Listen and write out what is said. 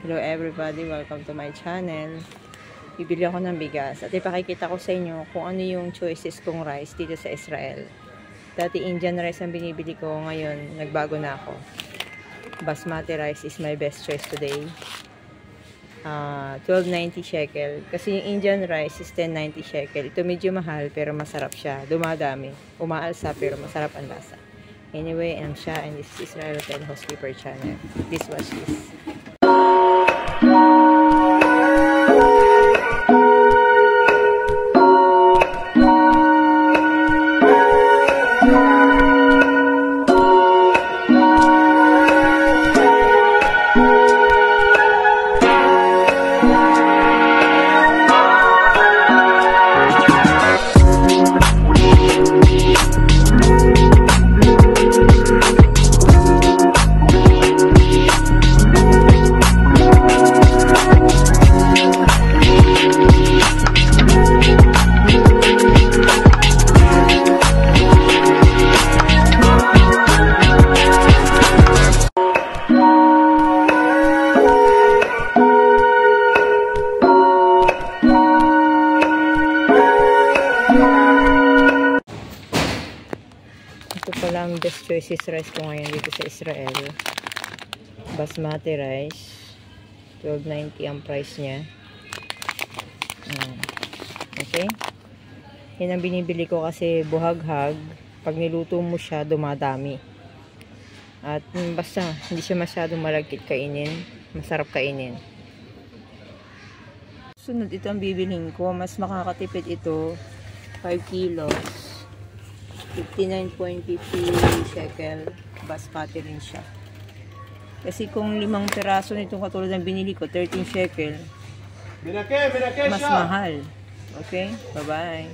Hello everybody, welcome to my channel. Bibili ako ng bigas at ipakikita ko sa inyo kung ano yung choices kong rice dito sa Israel. Dati Indian rice ang binibili ko, ngayon nagbago na ako. Basmati rice is my best choice today. 12.90 shekel. Kasi yung Indian rice is 10.90 shekel. Ito medyo mahal pero masarap siya. Dumadami. Umaalsa pero masarap ang lasa. Anyway, I'm Sha and this is Israel Hotel Housekeeper channel. Please watch this. Ito pala ang best choices rice ko ngayon dito sa Israel. Basmati rice. 12.90 ang price niya. Okay. Yan ang binibili ko kasi buhaghag. Pag niluto mo siya, dumadami. At basta hindi siya masyadong malagkit kainin. Masarap kainin. Sunod, ito ang bibilhin ko. Mas makakatipid ito. 5 kilos. 59.50 shekel. Basmati rin siya. Kasi kung 5 piraso nitong katulad ng binili ko, 13 shekel. Mas mahal. Okay? Bye-bye.